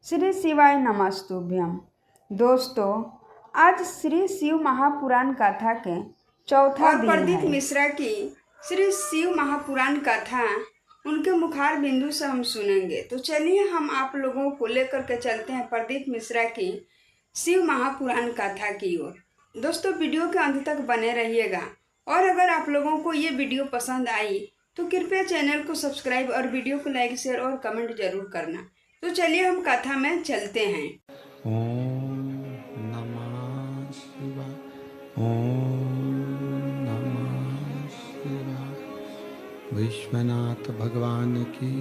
श्री शिवाय नमस्तुभ्यम। दोस्तों, आज श्री शिव महापुराण कथा के चौथा और दिन प्रदीप है। मिश्रा की श्री शिव महापुराण कथा उनके मुखार बिंदु से हम सुनेंगे। तो चलिए हम आप लोगों को लेकर के चलते हैं प्रदीप मिश्रा की शिव महापुराण कथा की ओर। दोस्तों, वीडियो के अंत तक बने रहिएगा और अगर आप लोगों को ये वीडियो पसंद आई तो कृपया चैनल को सब्सक्राइब और वीडियो को लाइक शेयर और कमेंट जरूर करना। तो चलिए हम कथा में चलते हैं। ओम नमः शिवाय। ओम नमः शिवाय। विश्वनाथ भगवान की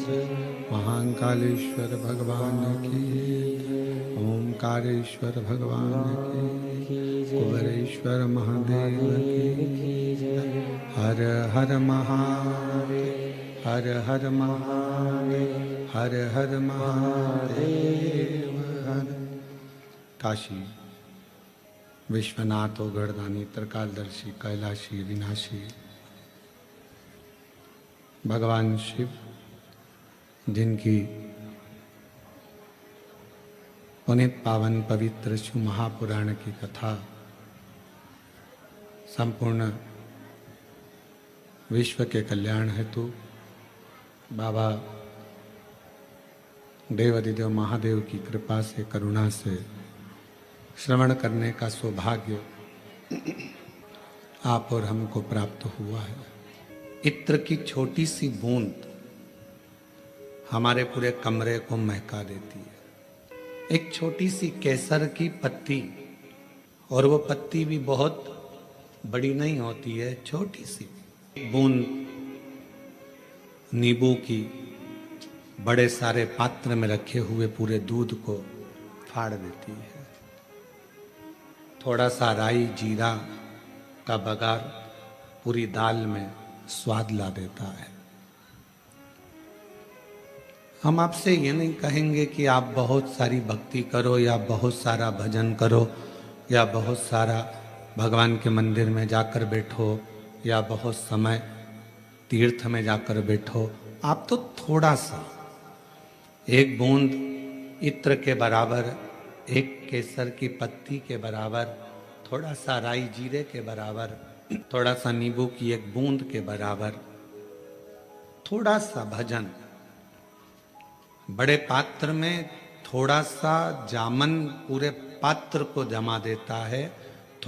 जय। महाकालेश्वर भगवान की जय। ओमकारेश्वर भगवान की जय। कुबेरेश्वर महादेव की जय। हर हर महादेव। हर हर महादेव। हर हर महादेव। हर काशी विश्वनाथ ओगरदानी त्रिकालदर्शी कैलाशी विनाशी भगवान शिव, जिनकी पुनित पावन पवित्र शिव महापुराण की कथा संपूर्ण विश्व के कल्याण हेतु बाबा देवाधिदेव महादेव की कृपा से, करुणा से श्रवण करने का सौभाग्य आप और हमको प्राप्त हुआ है। इत्र की छोटी सी बूंद हमारे पूरे कमरे को महका देती है। एक छोटी सी केसर की पत्ती, और वो पत्ती भी बहुत बड़ी नहीं होती है, छोटी सी बूंद नींबू की बड़े सारे पात्र में रखे हुए पूरे दूध को फाड़ देती है। थोड़ा सा राई जीरा का बघार पूरी दाल में स्वाद ला देता है। हम आपसे ये नहीं कहेंगे कि आप बहुत सारी भक्ति करो या बहुत सारा भजन करो या बहुत सारा भगवान के मंदिर में जाकर बैठो या बहुत समय तीर्थ में जाकर बैठो। आप तो थोड़ा सा, एक बूंद इत्र के बराबर, एक केसर की पत्ती के बराबर, थोड़ा सा राई जीरे के बराबर, थोड़ा सा नींबू की एक बूंद के बराबर, थोड़ा सा भजन, बड़े पात्र में थोड़ा सा जामन पूरे पात्र को जमा देता है,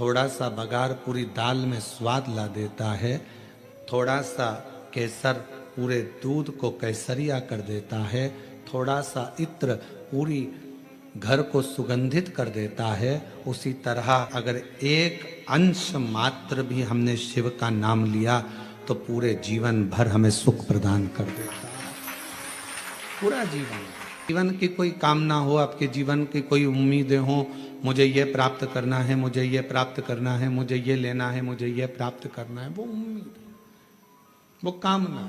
थोड़ा सा बघार पूरी दाल में स्वाद ला देता है, थोड़ा सा केसर पूरे दूध को केसरिया कर देता है, थोड़ा सा इत्र पूरी घर को सुगंधित कर देता है। उसी तरह अगर एक अंश मात्र भी हमने शिव का नाम लिया तो पूरे जीवन भर हमें सुख प्रदान कर देता है। पूरा जीवन की कोई कामना हो, आपके जीवन की कोई उम्मीदें हो, मुझे ये प्राप्त करना है, मुझे ये प्राप्त करना है, मुझे ये लेना है, मुझे ये प्राप्त करना है, वो उम्मीद, वो कामना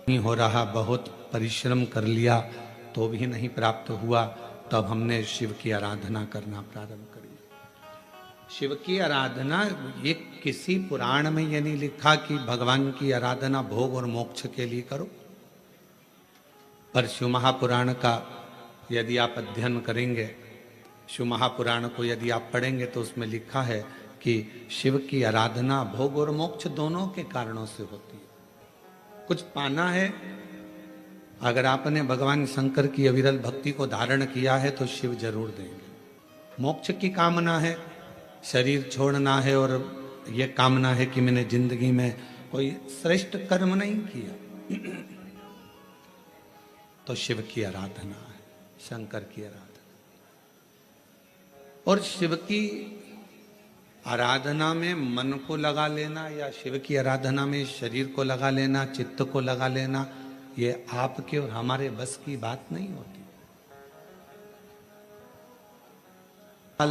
नहीं हो रहा, बहुत परिश्रम कर लिया तो भी नहीं प्राप्त हुआ, तब हमने शिव की आराधना करना प्रारंभ करी। शिव की आराधना, ये किसी पुराण में ये नहीं लिखा कि भगवान की आराधना भोग और मोक्ष के लिए करो, पर शिव महापुराण का यदि आप अध्ययन करेंगे, शिव महापुराण को यदि आप पढ़ेंगे तो उसमें लिखा है कि शिव की आराधना भोग और मोक्ष दोनों के कारणों से होती है। कुछ पाना है, अगर आपने भगवान शंकर की अविरल भक्ति को धारण किया है तो शिव जरूर देंगे। मोक्ष की कामना है, शरीर छोड़ना है और ये कामना है कि मैंने जिंदगी में कोई श्रेष्ठ कर्म नहीं किया तो शिव की आराधना है, शंकर की आराधना। और शिव की आराधना में मन को लगा लेना या शिव की आराधना में शरीर को लगा लेना, चित्त को लगा लेना, ये आपके और हमारे बस की बात नहीं होती।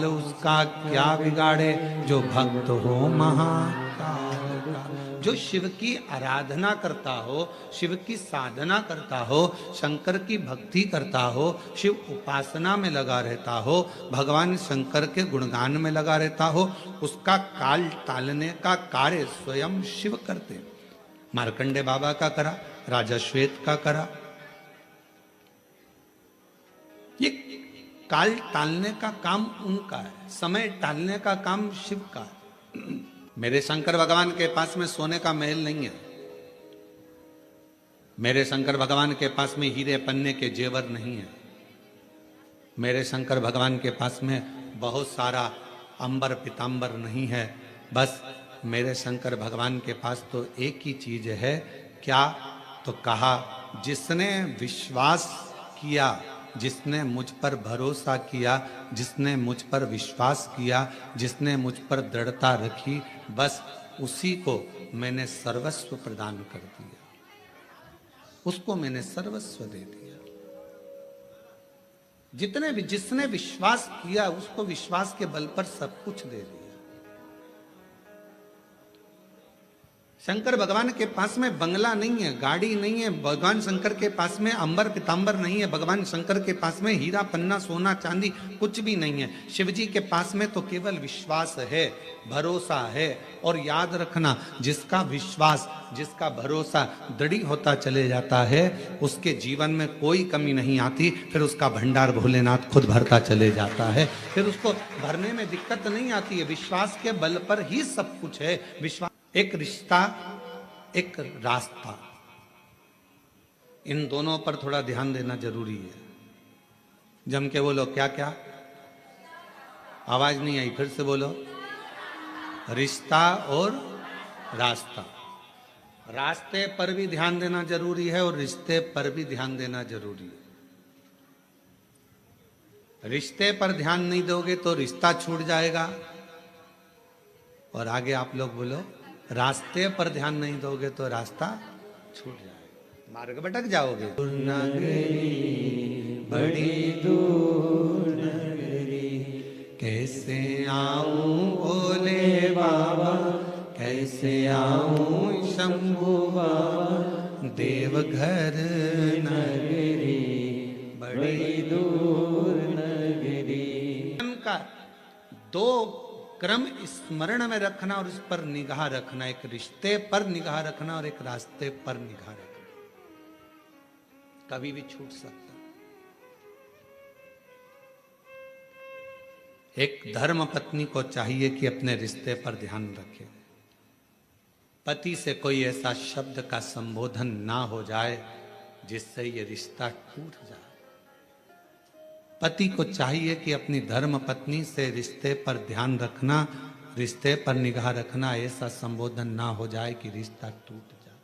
उसका क्या बिगाड़े जो भक्त हो महाकाल का। जो शिव की आराधना करता हो, शिव की साधना करता हो, शंकर की भक्ति करता हो, शिव उपासना में लगा रहता हो, भगवान शंकर के गुणगान में लगा रहता हो, उसका काल टालने का कार्य स्वयं शिव करते। मार्कंडे बाबा का करा, राजा श्वेत का करा, ये काल टालने का काम उनका है, समय टालने का काम शिव का है। मेरे शंकर भगवान के पास में सोने का महल नहीं है, मेरे शंकर भगवान के पास में हीरे पन्ने के जेवर नहीं है, मेरे शंकर भगवान के पास में बहुत सारा अंबर पीतांबर नहीं है। बस मेरे शंकर भगवान के पास तो एक ही चीज है, क्या? तो कहा जिसने विश्वास किया, जिसने मुझ पर भरोसा किया, जिसने मुझ पर विश्वास किया, जिसने मुझ पर दृढ़ता रखी, बस उसी को मैंने सर्वस्व प्रदान कर दिया, उसको मैंने सर्वस्व दे दिया। जिसने विश्वास किया उसको विश्वास के बल पर सब कुछ दे दिया। शंकर भगवान के पास में बंगला नहीं है, गाड़ी नहीं है, भगवान शंकर के पास में अंबर पीतांबर नहीं है, भगवान शंकर के पास में हीरा पन्ना सोना चांदी कुछ भी नहीं है। शिव जी के पास में तो केवल विश्वास है, भरोसा है। और याद रखना, जिसका विश्वास, जिसका भरोसा दृढ़ होता चले जाता है, उसके जीवन में कोई कमी नहीं आती। फिर उसका भंडार भोलेनाथ खुद भरता चले जाता है, फिर उसको भरने में दिक्कत नहीं आती है। विश्वास के बल पर ही सब कुछ है। विश्वास, एक रिश्ता, एक रास्ता, इन दोनों पर थोड़ा ध्यान देना जरूरी है। जम के बोलो, क्या क्या? आवाज नहीं आई, फिर से बोलो। रिश्ता और रास्ता। रास्ते पर भी ध्यान देना जरूरी है और रिश्ते पर भी ध्यान देना जरूरी है। रिश्ते पर ध्यान नहीं दोगे तो रिश्ता छूट जाएगा। और आगे आप लोग बोलो, रास्ते पर ध्यान नहीं दोगे तो रास्ता छूट जाएगा, मार्ग भटक जाओगे। बड़ी दूर नगरी कैसे आऊं भोले बाबा, कैसे आऊं शंभू बाबा, देवघर नगरी बड़ी दूर नगरी। का दो क्रम स्मरण में रखना और इस पर निगाह रखना, एक रिश्ते पर निगाह रखना और एक रास्ते पर निगाह रखना। कभी भी छूट सकता। एक धर्म पत्नी को चाहिए कि अपने रिश्ते पर ध्यान रखे। पति से कोई ऐसा शब्द का संबोधन ना हो जाए जिससे ये रिश्ता टूट जाए। पति को चाहिए कि अपनी धर्म पत्नी से रिश्ते पर ध्यान रखना, रिश्ते पर निगाह रखना, ऐसा संबोधन ना हो जाए कि रिश्ता टूट जाए।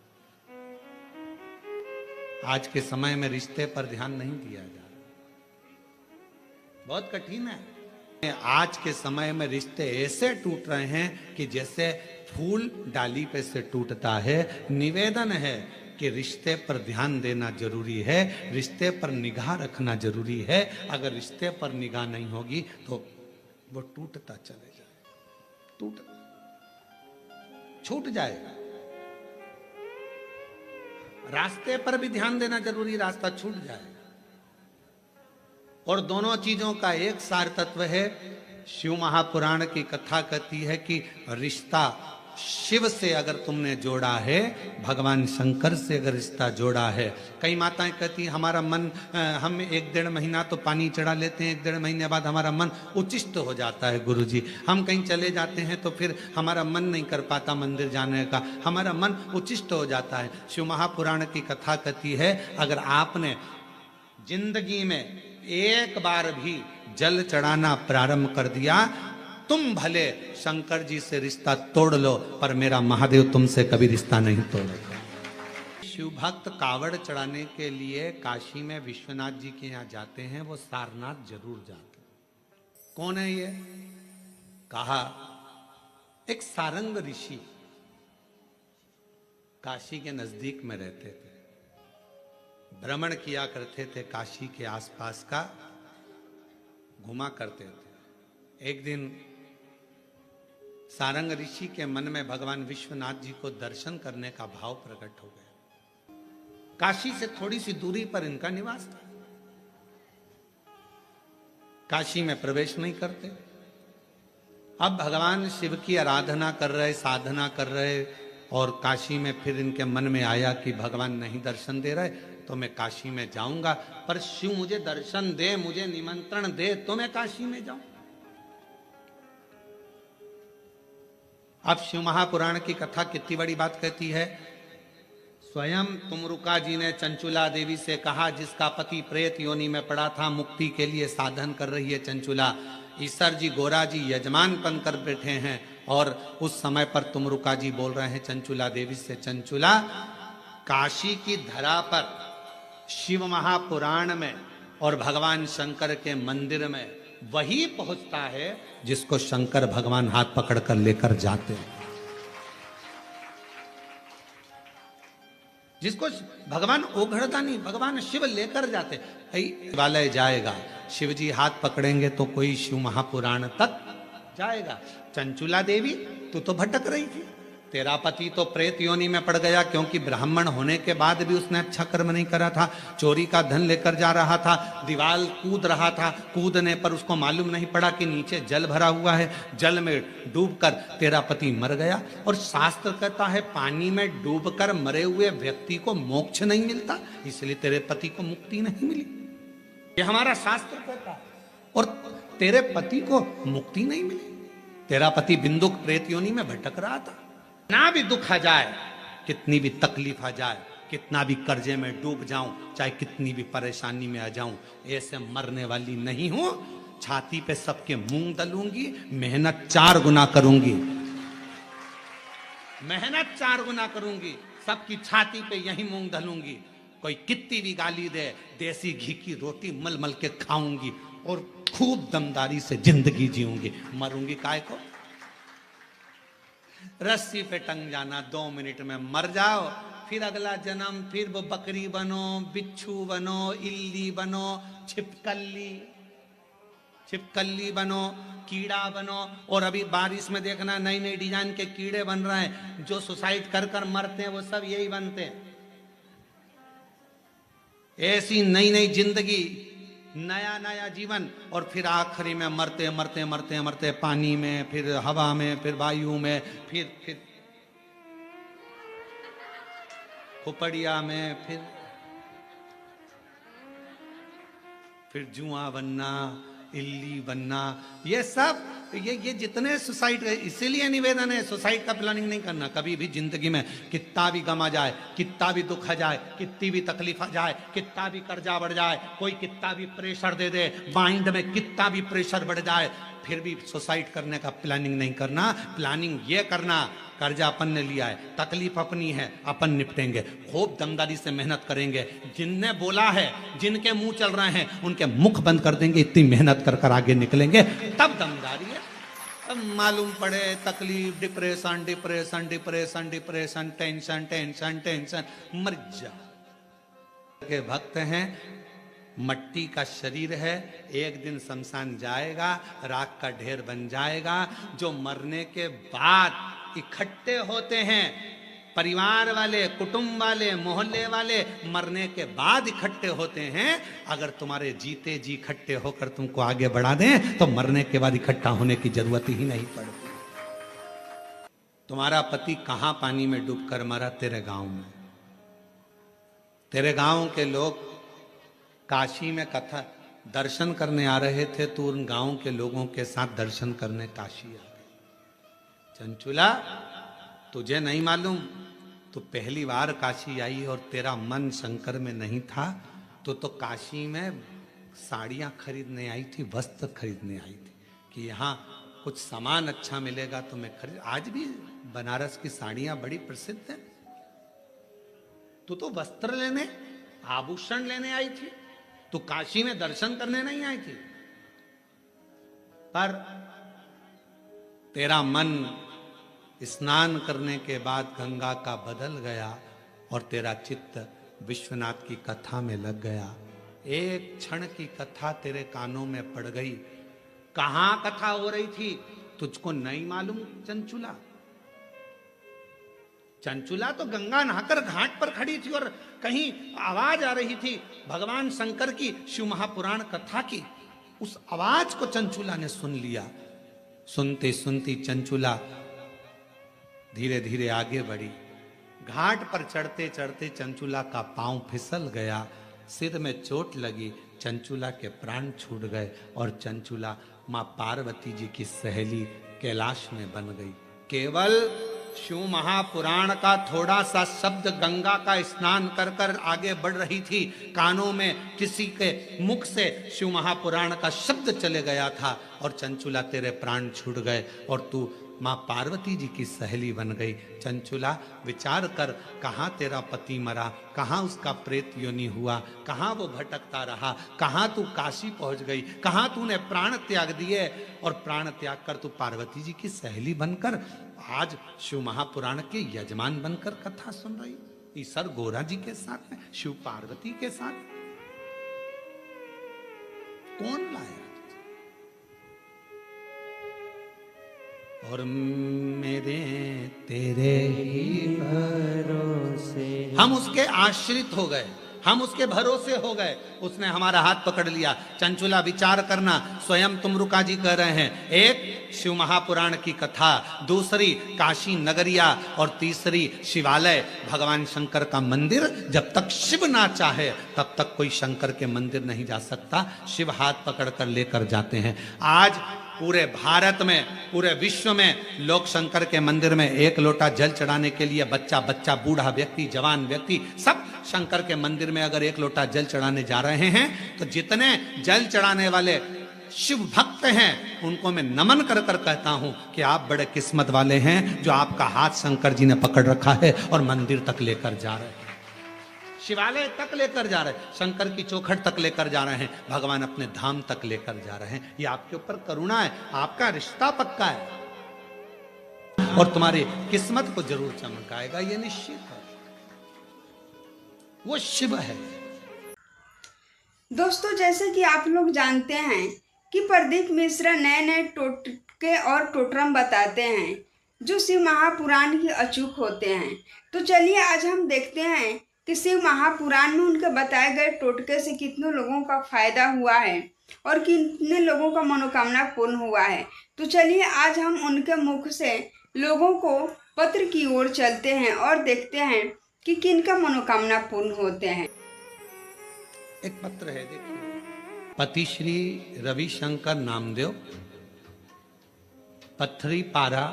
आज के समय में रिश्ते पर ध्यान नहीं दिया जा रहा, बहुत कठिन है। आज के समय में रिश्ते ऐसे टूट रहे हैं कि जैसे फूल डाली पे से टूटता है। निवेदन है कि रिश्ते पर ध्यान देना जरूरी है, रिश्ते पर निगाह रखना जरूरी है। अगर रिश्ते पर निगाह नहीं होगी तो वो टूटता चले जाए, छूट जाएगा। रास्ते पर भी ध्यान देना जरूरी, रास्ता छूट जाएगा। और दोनों चीजों का एक सार तत्व है। शिव महापुराण की कथा कहती है कि रिश्ता शिव से अगर तुमने जोड़ा है, भगवान शंकर से अगर रिश्ता जोड़ा है। कई माताएं कहती हमारा मन, हम 1-1.5 महीना तो पानी चढ़ा लेते हैं, 1-1.5 महीने बाद हमारा मन उच्चिष्ट हो जाता है गुरुजी। हम कहीं चले जाते हैं तो फिर हमारा मन नहीं कर पाता मंदिर जाने का, हमारा मन उच्चिष्ट हो जाता है। शिव महापुराण की कथा कहती है, अगर आपने जिंदगी में एक बार भी जल चढ़ाना प्रारंभ कर दिया, तुम भले शंकर जी से रिश्ता तोड़ लो पर मेरा महादेव तुमसे कभी रिश्ता नहीं तोड़ेगा। शिव भक्त कावड़ चढ़ाने के लिए काशी में विश्वनाथ जी के यहाँ जाते हैं, वो सारनाथ जरूर जाते हैं। कौन है ये? कहा एक सारंग ऋषि काशी के नजदीक में रहते थे, भ्रमण किया करते थे, काशी के आसपास का घुमा करते थे। एक दिन सारंग ऋषि के मन में भगवान विश्वनाथ जी को दर्शन करने का भाव प्रकट हो गया। काशी से थोड़ी सी दूरी पर इनका निवास था। काशी में प्रवेश नहीं करते। अब भगवान शिव की आराधना कर रहे, साधना कर रहे, और काशी में फिर इनके मन में आया कि भगवान नहीं दर्शन दे रहे, तो मैं काशी में जाऊंगा, पर शिव मुझे दर्शन दे, मुझे निमंत्रण दे तो मैं काशी में जाऊं। अब शिव महापुराण की कथा कितनी बड़ी बात कहती है। स्वयं तुमरुका जी ने चंचुला देवी से कहा, जिसका पति प्रेत योनि में पड़ा था, मुक्ति के लिए साधन कर रही है चंचुला। ईसर जी गोरा जी यजमान बनकर बैठे हैं और उस समय पर तुमरुका जी बोल रहे हैं चंचुला देवी से, चंचुला काशी की धरा पर शिव महापुराण में और भगवान शंकर के मंदिर में वही पहुंचता है जिसको शंकर भगवान हाथ पकड़कर लेकर जाते हैं, जिसको भगवान ओघड़दानी भगवान शिव लेकर जाते। शिवालय जाएगा, शिव जी हाथ पकड़ेंगे तो कोई शिव महापुराण तक जाएगा। चंचुला देवी तू तो भटक रही थी, तेरा पति तो प्रेत योनि में पड़ गया, क्योंकि ब्राह्मण होने के बाद भी उसने अच्छा कर्म नहीं करा था, चोरी का धन लेकर जा रहा था, दीवार कूद रहा था, कूदने पर उसको मालूम नहीं पड़ा कि नीचे जल भरा हुआ है, जल में डूबकर तेरा पति मर गया। और शास्त्र कहता है पानी में डूबकर मरे हुए व्यक्ति को मोक्ष नहीं मिलता, इसलिए तेरे पति को मुक्ति नहीं मिली, ये हमारा शास्त्र कहता है। और तेरे पति को मुक्ति नहीं मिली, तेरा पति बिंदुक प्रेत योनि में भटक रहा था। ना भी दुख आ जाए, कितनी भी तकलीफ आ जाए, कितना भी कर्जे में डूब जाऊं, चाहे कितनी भी परेशानी में आ जाऊं, ऐसे मरने वाली नहीं हूं। छाती पे सबके मूंग दलूंगी, मेहनत 4 गुना करूंगी, मेहनत 4 गुना करूंगी, सबकी छाती पे यही मूंग दलूंगी। कोई कितनी भी गाली दे, देसी घी की रोटी मल मल के खाऊंगी और खूब दमदारी से जिंदगी जीऊंगी। मरूंगी काय को? रस्सी पे टंग जाना, 2 मिनट में मर जाओ, फिर अगला जन्म फिर वो बकरी बनो, बिच्छू बनो, इल्ली बनो, छिपकली बनो, कीड़ा बनो। और अभी बारिश में देखना नई नई डिजाइन के कीड़े बन रहे हैं, जो सुसाइड कर कर मरते हैं वो सब यही बनते हैं। ऐसी नई नई जिंदगी, नया नया जीवन, और फिर आखिरी में मरते मरते मरते मरते पानी में, फिर हवा में, फिर वायु में, फिर खोपड़िया में, फिर जुआ बनना, इल्ली बनना, ये सब ये जितने सुसाइड, इसीलिए निवेदन है सुसाइड का प्लानिंग नहीं करना कभी भी जिंदगी में। कितना भी गम आ जाए, कितना भी दुख आ जाए, कितनी भी तकलीफ आ जाए, कितना भी कर्जा बढ़ जाए, कोई कितना भी प्रेशर दे दे, माइंड में कितना भी प्रेशर बढ़ जाए, फिर भी सुसाइड करने का प्लानिंग नहीं करना। प्लानिंग ये करना, कर्जा अपन ने लिया है, तकलीफ अपनी है, अपन निपटेंगे, खूब दमदारी से मेहनत करेंगे। जिनने बोला है, जिनके मुंह चल रहे हैं, उनके मुख बंद कर देंगे, इतनी मेहनत कर कर आगे निकलेंगे, तब दमदारी है। अब मालूम पड़े तकलीफ, depression depression depression depression, tension tension tension, मर जा के भक्त हैं। मट्टी का शरीर है, एक दिन शमशान जाएगा, राख का ढेर बन जाएगा। जो मरने के बाद इकट्ठे होते हैं, परिवार वाले, कुटुंब वाले, मोहल्ले वाले, मरने के बाद इकट्ठे होते हैं। अगर तुम्हारे जीते जी इकट्ठे होकर तुमको आगे बढ़ा दें तो मरने के बाद इकट्ठा होने की जरूरत ही नहीं पड़ती। तुम्हारा पति कहां पानी में डूबकर मरा? तेरे गांव में। तेरे गांव के लोग काशी में कथा दर्शन करने आ रहे थे, तो उन गांव के लोगों के साथ दर्शन करने काशी आ गए। चंचुला, तुझे नहीं मालूम, तू पहली बार काशी आई और तेरा मन शंकर में नहीं था, तो काशी में साड़ियां खरीदने आई थी, वस्त्र खरीदने आई थी कि यहाँ कुछ सामान अच्छा मिलेगा तो मैं खरीद। आज भी बनारस की साड़ियां बड़ी प्रसिद्ध हैं। तू तो वस्त्र लेने, आभूषण लेने आई थी, तू काशी में दर्शन करने नहीं आई थी। पर तेरा मन स्नान करने के बाद गंगा का बदल गया और तेरा चित्त विश्वनाथ की कथा में लग गया। एक क्षण की कथा तेरे कानों में पड़ गई। कहां कथा हो रही थी तुझको नहीं मालूम? चंचुला, चंचुला तो गंगा नहाकर घाट पर खड़ी थी और कहीं आवाज आ रही थी भगवान शंकर की, शिव महापुराण कथा की। उस आवाज को चंचुला ने सुन लिया। सुनते सुनती चंचुला धीरे धीरे आगे बढ़ी। घाट पर चढ़ते चढ़ते चंचुला का पांव फिसल गया, सिर में चोट लगी, चंचुला के प्राण छूट गए और चंचुला मां पार्वती जी की सहेली कैलाश में बन गई। केवल शिव महापुराण का थोड़ा सा शब्द गंगा का स्नान कर कर आगे बढ़ रही थी, कानों में किसी के मुख से शिव महापुराण का शब्द चले गया था और चंचुला तेरे प्राण छूट गए और तू मां पार्वती जी की सहेली बन गई। चंचुला विचार कर, कहाँ तेरा पति मरा, कहाँ उसका प्रेत योनि हुआ, कहाँ वो भटकता रहा, कहाँ तू काशी पहुंच गई, कहाँ तूने प्राण त्याग दिए और प्राण त्याग कर तू पार्वती जी की सहेली बनकर आज शिव महापुराण के यजमान बनकर कथा सुन रही। ईसर गोरा जी के साथ में, शिव पार्वती के साथ कौन लाया? और मेरे तेरे ही भरोसे हम उसके आश्रित हो गए, हम उसके भरोसे हो गए। उसने हमारा हाथ पकड़ लिया। चंचुला विचार करना, स्वयं तुमरुका जी कह रहे हैं, एक शिव महापुराण की कथा, दूसरी काशी नगरिया और तीसरी शिवालय, भगवान शंकर का मंदिर। जब तक शिव ना चाहे तब तक कोई शंकर के मंदिर नहीं जा सकता। शिव हाथ पकड़ कर लेकर जाते हैं। आज पूरे भारत में, पूरे विश्व में लोग शंकर के मंदिर में एक लोटा जल चढ़ाने के लिए बच्चा बच्चा, बूढ़ा व्यक्ति, जवान व्यक्ति, सब शंकर के मंदिर में अगर एक लोटा जल चढ़ाने जा रहे हैं तो जितने जल चढ़ाने वाले शिव भक्त हैं उनको मैं नमन कर कर कहता हूं कि आप बड़े किस्मत वाले हैं जो आपका हाथ शंकर जी ने पकड़ रखा है और मंदिर तक लेकर जा रहे हैं, शिवालय तक लेकर जा रहे हैं, शंकर की चौखट तक लेकर जा रहे हैं, भगवान अपने धाम तक लेकर जा रहे हैं। ये आपके ऊपर करुणा है, आपका रिश्ता पक्का है और तुम्हारी किस्मत को जरूर चमकाएगा, ये निश्चित है। वो शिव है। दोस्तों, जैसे कि आप लोग जानते हैं कि प्रदीप मिश्रा नए नए टोटके और टोटरम बताते हैं जो शिव महापुराण की अचूक होते हैं। तो चलिए आज हम देखते हैं कि शिव महापुराण में उनके बताए गए टोटके से कितने लोगों का फायदा हुआ है और कितने लोगों का मनोकामना पूर्ण हुआ है। तो चलिए आज हम उनके मुख से लोगों को पत्र की ओर चलते हैं और देखते हैं कि किनका मनोकामना पूर्ण होते हैं। एक पत्र है, देखिए। पति श्री रविशंकर नामदेव, पत्थरी पारा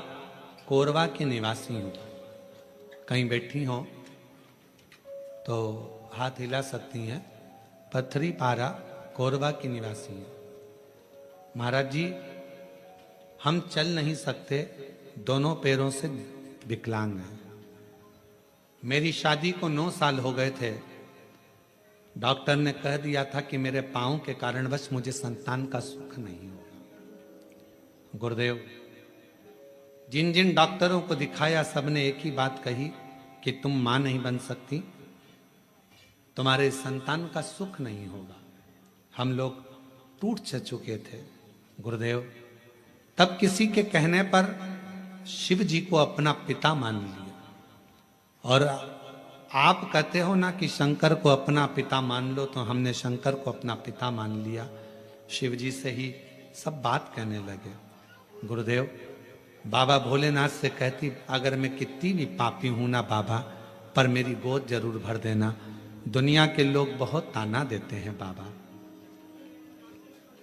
कोरवा के निवासी हूँ। कहीं बैठी हो तो हाथ हिला सकती हैं। पत्थरी पारा कोरबा की निवासी है। महाराज जी, हम चल नहीं सकते, दोनों पैरों से विकलांग हैं। मेरी शादी को 9 साल हो गए थे। डॉक्टर ने कह दिया था कि मेरे पांव के कारणवश मुझे संतान का सुख नहीं होगा। गुरुदेव, जिन जिन डॉक्टरों को दिखाया सबने एक ही बात कही कि तुम मां नहीं बन सकती, तुम्हारे संतान का सुख नहीं होगा। हम लोग टूट चुके थे। गुरुदेव, तब किसी के कहने पर शिव जी को अपना पिता मान लिया। और आप कहते हो ना कि शंकर को अपना पिता मान लो, तो हमने शंकर को अपना पिता मान लिया। शिव जी से ही सब बात कहने लगे। गुरुदेव, बाबा भोलेनाथ से कहती, अगर मैं कितनी भी पापी हूं ना बाबा, पर मेरी गोद जरूर भर देना। दुनिया के लोग बहुत ताना देते हैं बाबा।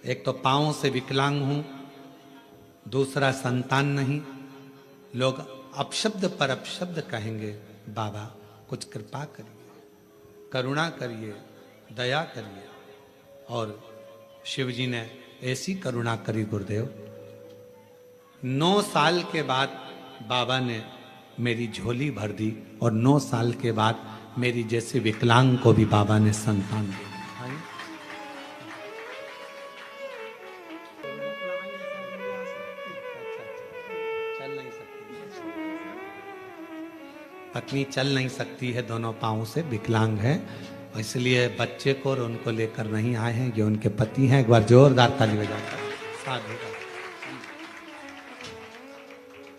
एक तो पांवों से विकलांग हूं, दूसरा संतान नहीं। लोग अपशब्द पर अपशब्द कहेंगे। बाबा कुछ कृपा करिए, करुणा करिए, दया करिए। और शिव जी ने ऐसी करुणा करी गुरुदेव, 9 साल के बाद बाबा ने मेरी झोली भर दी और 9 साल के बाद मेरी जैसे विकलांग को भी बाबा ने संतान दी। चल नहीं सकती, पत्नी चल नहीं सकती है, दोनों पांवों से विकलांग है, इसलिए बच्चे को और उनको लेकर नहीं आए हैं। जो उनके पति हैं, एक बार जोरदार ताली बजाकर साधु।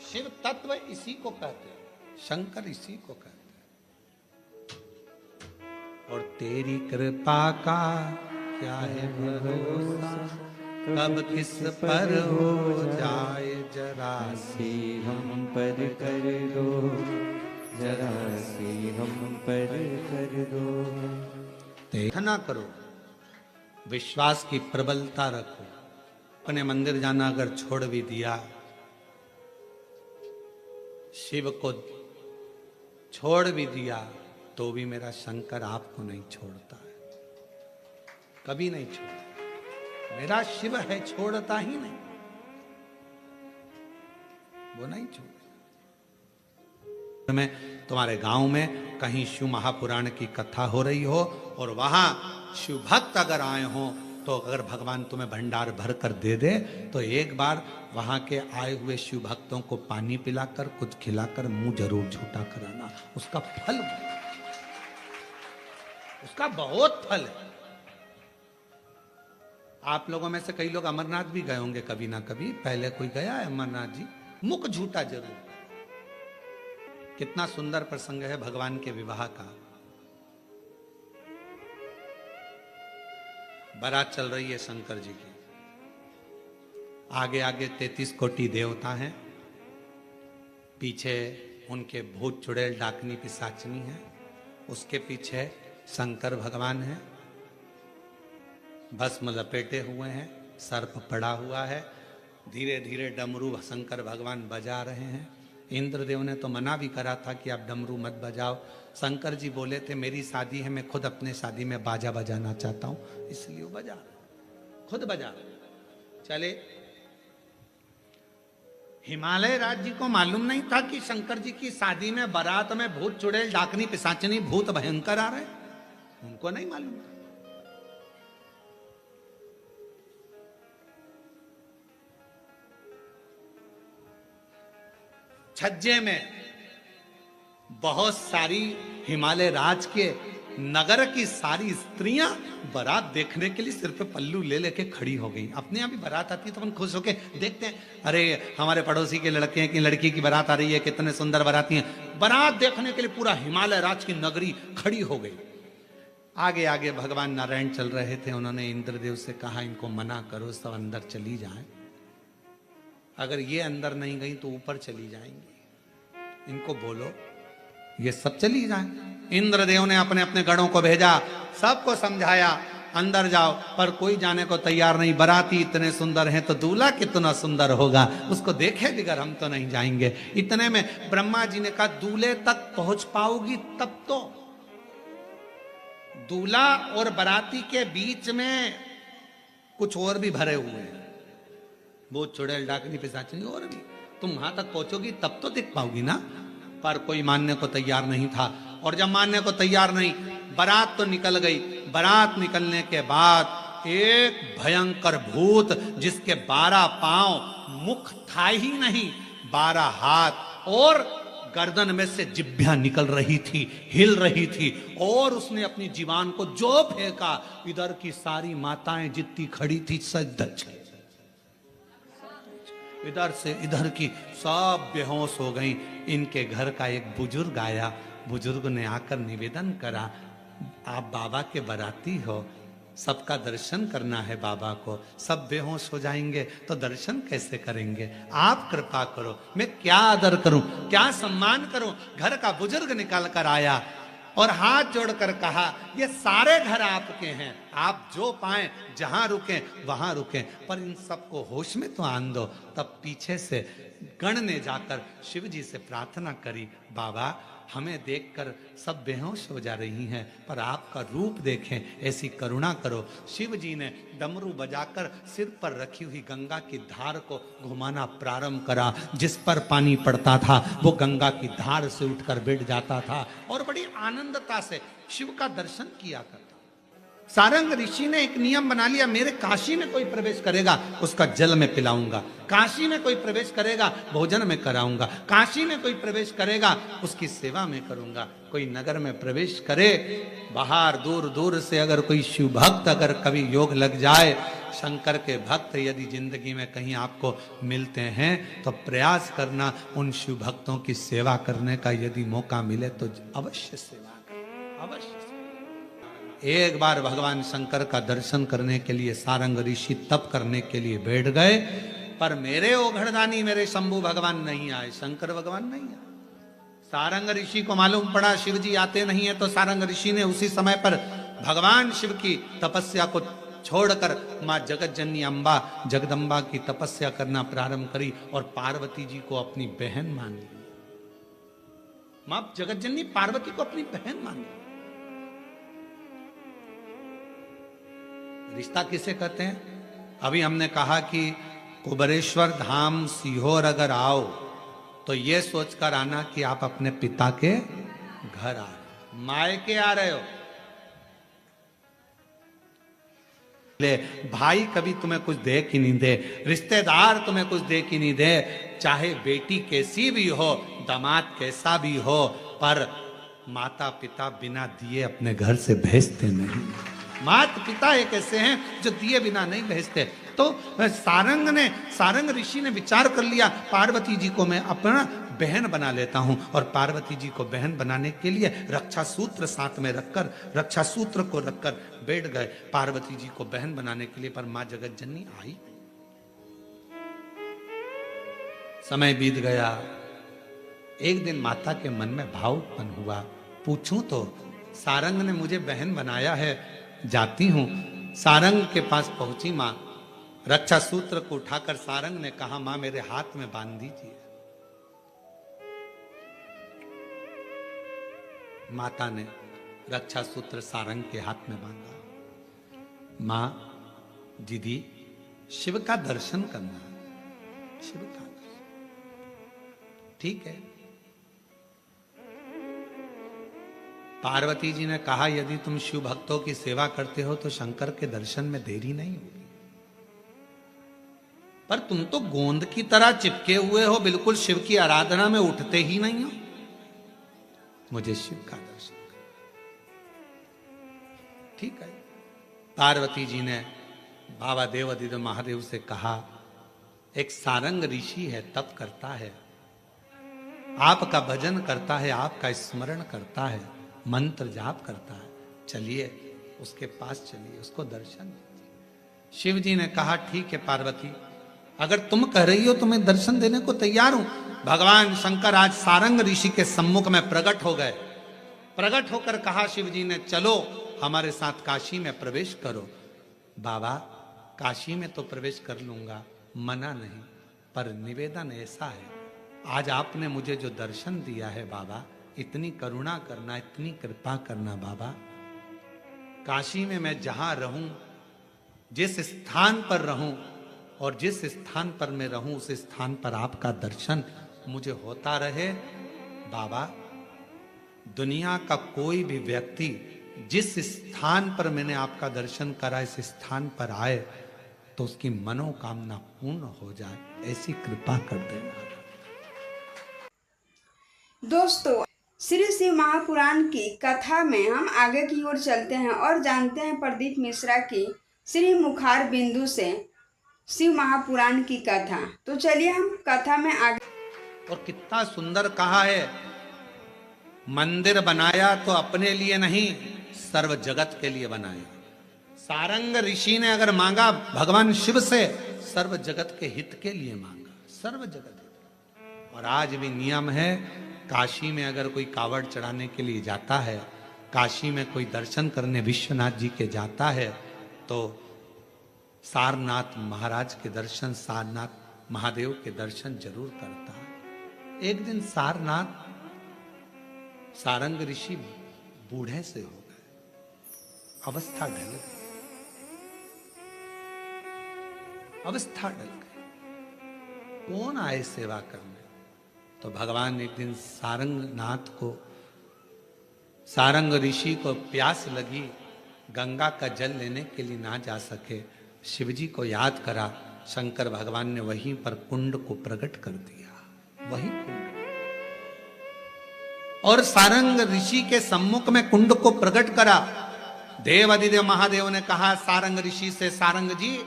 शिव तत्व इसी को कहते हैं, शंकर इसी को कहते हैं। और तेरी कृपा का क्या है भरोसा, कब किस पर हो जाए जरा सी हम पर कर दो। जरा सी हम पर कर दो। देखना करो, विश्वास की प्रबलता रखो। अपने मंदिर जाना अगर छोड़ भी दिया, शिव को छोड़ भी दिया, तो भी मेरा शंकर आपको नहीं छोड़ता है, कभी नहीं छोड़ता। मेरा शिव है, छोड़ता ही नहीं, वो नहीं छोड़ता। में तुम्हारे गांव में कहीं शिव महापुराण की कथा हो रही हो और वहां शिव भक्त अगर आए हो, तो अगर भगवान तुम्हें भंडार भर कर दे दे, तो एक बार वहां के आए हुए शिव भक्तों को पानी पिलाकर, कुछ खिलाकर मुंह जरूर झूठा कराना। उसका फल, उसका बहुत फल है। आप लोगों में से कई लोग अमरनाथ भी गए होंगे कभी ना कभी, पहले कोई गया है अमरनाथ जी? मुख झूठा जरूर। कितना सुंदर प्रसंग है भगवान के विवाह का। बारात चल रही है शंकर जी की, आगे आगे 33 कोटि देवता हैं, पीछे उनके भूत चुड़ैल डाकनी पिशाचनी है, उसके पीछे शंकर भगवान है, भस्म लपेटे हुए हैं, सर्प पड़ा हुआ है, धीरे धीरे डमरू शंकर भगवान बजा रहे हैं। इंद्रदेव ने तो मना भी करा था कि आप डमरू मत बजाओ। शंकर जी बोले थे मेरी शादी है, मैं खुद अपने शादी में बाजा बजाना चाहता हूं, इसलिए वो बजा, खुद बजा। चले, हिमालय राज्य को मालूम नहीं था कि शंकर जी की शादी में बारात में भूत चुड़ैल डाकनी पिशाचनी भूत भयंकर आ रहे, उनको नहीं मालूम था। छज्जे में बहुत सारी हिमालय राज के नगर की सारी स्त्रियां बारात देखने के लिए सिर पे पल्लू ले लेके खड़ी हो गई। अपने यहाँ भी बारात आती है तो अपन खुश होके देखते हैं, अरे हमारे पड़ोसी के लड़के की लड़की की बारात आ रही है, कितने सुंदर बाराती हैं। बारात देखने के लिए पूरा हिमालय राज की नगरी खड़ी हो गई। आगे आगे भगवान नारायण चल रहे थे, उन्होंने इंद्रदेव से कहा इनको मना करो, सब अंदर चली जाएं, अगर ये अंदर नहीं गई तो ऊपर चली जाएंगी, इनको बोलो ये सब चली जाएं। इंद्रदेव ने अपने अपने गणों को भेजा, सबको समझाया अंदर जाओ, पर कोई जाने को तैयार नहीं। बाराती इतने सुंदर हैं तो दूल्हा कितना सुंदर होगा, उसको देखे बगैर हम तो नहीं जाएंगे। इतने में ब्रह्मा जी ने कहा दूल्हे तक पहुंच पाओगी तब तो। दूल्हा और बाराती के बीच में कुछ और भी भरे हुए हैं, वो चुड़ैल डाकनी पिशाचनी और भी, तुम वहां तक पहुंचोगी तब तो दिख पाओगी ना। पर कोई मानने को तैयार नहीं था, और जब मानने को तैयार नहीं, बारात तो निकल गई। बारात निकलने के बाद एक भयंकर भूत जिसके 12 पांव, मुख था ही नहीं, 12 हाथ और गर्दन में से जिभ्या निकल रही थी, हिल रही थी, और उसने अपनी जीवान को जो फेंका, इधर की सारी माताएं जितनी खड़ी थी सजदर चली, इधर से इधर की सब बेहोश हो गई। इनके घर का एक बुजुर्ग आया, बुजुर्ग ने आकर निवेदन करा, आप बाबा के बाराती हो, सबका दर्शन करना है बाबा को, सब बेहोश हो जाएंगे तो दर्शन कैसे करेंगे, आप कृपा करो, मैं क्या आदर करूं, क्या सम्मान करूं। घर का बुजुर्ग निकल कर आया और हाथ जोड़कर कहा ये सारे घर आपके हैं, आप जो पाएं जहां रुकें वहां रुकें, पर इन सबको होश में तो आन दो। तब पीछे से गण ने जाकर शिव जी से प्रार्थना करी, बाबा हमें देखकर सब बेहोश हो जा रही हैं, पर आपका रूप देखें, ऐसी करुणा करो। शिव जी ने डमरू बजाकर सिर पर रखी हुई गंगा की धार को घुमाना प्रारंभ करा। जिस पर पानी पड़ता था वो गंगा की धार से उठकर बैठ जाता था और बड़ी आनंदता से शिव का दर्शन किया करता। सारंग ऋषि ने एक नियम बना लिया, मेरे काशी में कोई प्रवेश करेगा उसका जल में पिलाऊंगा, काशी में कोई प्रवेश करेगा भोजन में कराऊंगा, काशी में कोई प्रवेश करेगा उसकी सेवा में करूंगा। कोई नगर में प्रवेश करे, बाहर दूर दूर से अगर कोई शिव भक्त अगर कभी योग लग जाए, शंकर के भक्त यदि जिंदगी में कहीं आपको मिलते हैं तो प्रयास करना उन शिव भक्तों की सेवा करने का, यदि मौका मिले तो अवश्य सेवा करें, अवश्य। एक बार भगवान शंकर का दर्शन करने के लिए सारंग ऋषि तप करने के लिए बैठ गए, पर मेरे ओघड़दानी मेरे शंभु भगवान नहीं आए, शंकर भगवान नहीं आए। सारंग ऋषि को मालूम पड़ा शिव जी आते नहीं है, तो सारंग ऋषि ने उसी समय पर भगवान शिव की तपस्या को छोड़कर मां जगत जननी अम्बा जगदम्बा की तपस्या करना प्रारंभ करी और पार्वती जी को अपनी बहन मान ली। मां जगत जननी पार्वती को अपनी बहन मान ली। रिश्ता किसे कहते हैं? अभी हमने कहा कि कुबेरेश्वर धाम सीहोर अगर आओ तो ये सोचकर आना कि आप अपने पिता के घर आ रहे हो, मायके आ रहे हो। ले भाई कभी तुम्हें कुछ दे कि नहीं दे, रिश्तेदार तुम्हें कुछ दे कि नहीं दे, चाहे बेटी कैसी भी हो, दामाद कैसा भी हो, पर माता पिता बिना दिए अपने घर से भेजते नहीं। माता पिता एक ऐसे हैं जो दिए बिना नहीं भेजते। तो सारंग ऋषि ने विचार कर लिया, पार्वती जी को मैं अपना बहन बना लेता हूं, और पार्वती जी को बहन बनाने के लिए रक्षा सूत्र साथ में रखकर, रक्षा सूत्र को रखकर बैठ गए पार्वती जी को बहन बनाने के लिए। पर मां जगत जननी आई। समय बीत गया। एक दिन माता के मन में भाव उत्पन्न हुआ, पूछूं तो सारंग ने मुझे बहन बनाया है, जाती हूं। सारंग के पास पहुंची मां, रक्षा सूत्र को उठाकर सारंग ने कहा, मां मेरे हाथ में बांध दीजिए। माता ने रक्षा सूत्र सारंग के हाथ में बांधा। मां दीदी शिव का दर्शन करना, शिव का दर्शन, ठीक है। पार्वती जी ने कहा, यदि तुम शिव भक्तों की सेवा करते हो तो शंकर के दर्शन में देरी नहीं होगी, पर तुम तो गोंद की तरह चिपके हुए हो, बिल्कुल शिव की आराधना में उठते ही नहीं हो, मुझे शिव का दर्शन कर। ठीक है। पार्वती जी ने बाबा देवादिदेव महादेव से कहा, एक सारंग ऋषि है, तप करता है, आपका भजन करता है, आपका स्मरण करता है, मंत्र जाप करता है, चलिए उसके पास चलिए, उसको दर्शन दीजिए। शिव जी ने कहा, ठीक है पार्वती, अगर तुम कह रही हो तो मैं दर्शन देने को तैयार हूं। भगवान शंकर आज सारंग ऋषि के सम्मुख में प्रकट हो गए। प्रकट होकर कहा शिव जी ने, चलो हमारे साथ काशी में प्रवेश करो। बाबा काशी में तो प्रवेश कर लूंगा, मना नहीं, पर निवेदन ऐसा है, आज आपने मुझे जो दर्शन दिया है बाबा, इतनी करुणा करना, इतनी कृपा करना बाबा। काशी में मैं जहां रहूं, जिस स्थान पर रहूं और जिस स्थान पर मैं रहूं, उस स्थान पर आपका दर्शन मुझे होता रहे बाबा। दुनिया का कोई भी व्यक्ति जिस स्थान पर मैंने आपका दर्शन करा, इस स्थान पर आए तो उसकी मनोकामना पूर्ण हो जाए, ऐसी कृपा कर देना। दोस्तों, श्री शिव महापुराण की कथा में हम आगे की ओर चलते हैं और जानते हैं प्रदीप मिश्रा की श्री मुखार बिंदु से शिव महापुराण की कथा। तो चलिए हम कथा में आगे। और कितना सुंदर कहा है, मंदिर बनाया तो अपने लिए नहीं, सर्व जगत के लिए बनाया। सारंग ऋषि ने अगर मांगा भगवान शिव से, सर्व जगत के हित के लिए मांगा, सर्व जगत। और आज भी नियम है, काशी में अगर कोई कावड़ चढ़ाने के लिए जाता है, काशी में कोई दर्शन करने विश्वनाथ जी के जाता है, तो सारनाथ महाराज के दर्शन, सारनाथ महादेव के दर्शन जरूर करता है। एक दिन सारंग ऋषि बूढ़े से हो गए, अवस्था ढल गई, अवस्था ढल गई। कौन आए सेवा करने? तो भगवान एक दिन सारंग ऋषि को प्यास लगी, गंगा का जल लेने के लिए ना जा सके, शिवजी को याद करा। शंकर भगवान ने वहीं पर कुंड को प्रकट कर दिया, वही कुंड। और सारंग ऋषि के सम्मुख में कुंड को प्रकट करा। देवादिदेव महादेव ने कहा सारंग ऋषि से, सारंग जी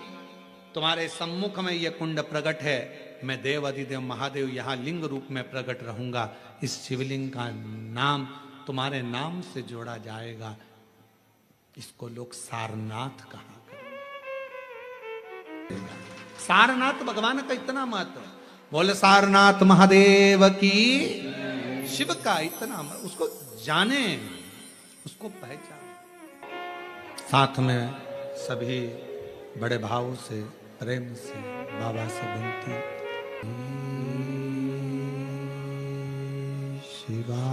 तुम्हारे सम्मुख में यह कुंड प्रकट है, मैं देवादिदेव महादेव यहाँ लिंग रूप में प्रकट रहूंगा, इस शिवलिंग का नाम तुम्हारे नाम से जोड़ा जाएगा, इसको लोग सारनाथ कहा करेंगे। सारनाथ भगवान का इतना महत्व है। बोले सारनाथ महादेव की, शिव का इतना, उसको जाने, उसको पहचान। साथ में सभी बड़े भाव से, प्रेम से बाबा से विनती, शिवाय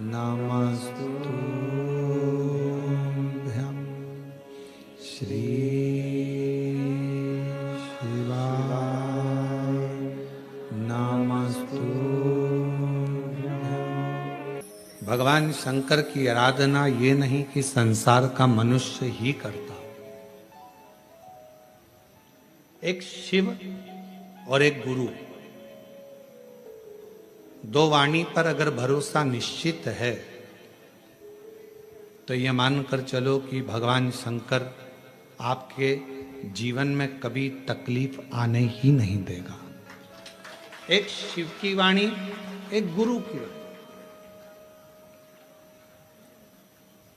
नमस्तुभ्यं, श्री शिवाय नमस्तुभ्यं। भगवान शंकर की आराधना ये नहीं कि संसार का मनुष्य ही करता, एक शिव और एक गुरु, दो वाणी पर अगर भरोसा निश्चित है तो ये मानकर चलो कि भगवान शंकर आपके जीवन में कभी तकलीफ आने ही नहीं देगा। एक शिव की वाणी, एक गुरु की वाणी।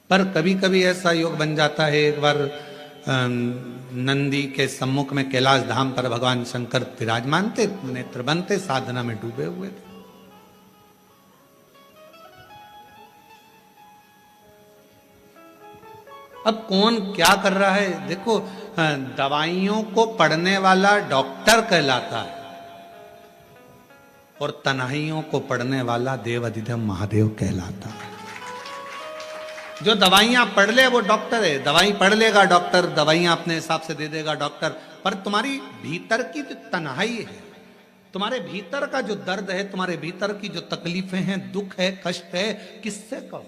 पर कभी कभी ऐसा योग बन जाता है, एक बार नंदी के सम्मुख में कैलाश धाम पर भगवान शंकर विराजमान थे, नेत्र बनते, साधना में डूबे हुए थे। अब कौन क्या कर रहा है देखो, दवाइयों को पढ़ने वाला डॉक्टर कहलाता है और तन्हाइयों को पढ़ने वाला देव अधिदेव महादेव कहलाता है। जो दवाइयां पढ़ ले वो डॉक्टर है, दवाई पढ़ लेगा डॉक्टर, दवाइयां अपने हिसाब से दे देगा डॉक्टर, पर तुम्हारी भीतर की जो तन्हाई है, तुम्हारे भीतर का जो दर्द है, तुम्हारे भीतर की जो तकलीफें हैं, दुख है, कष्ट है, किससे कहो।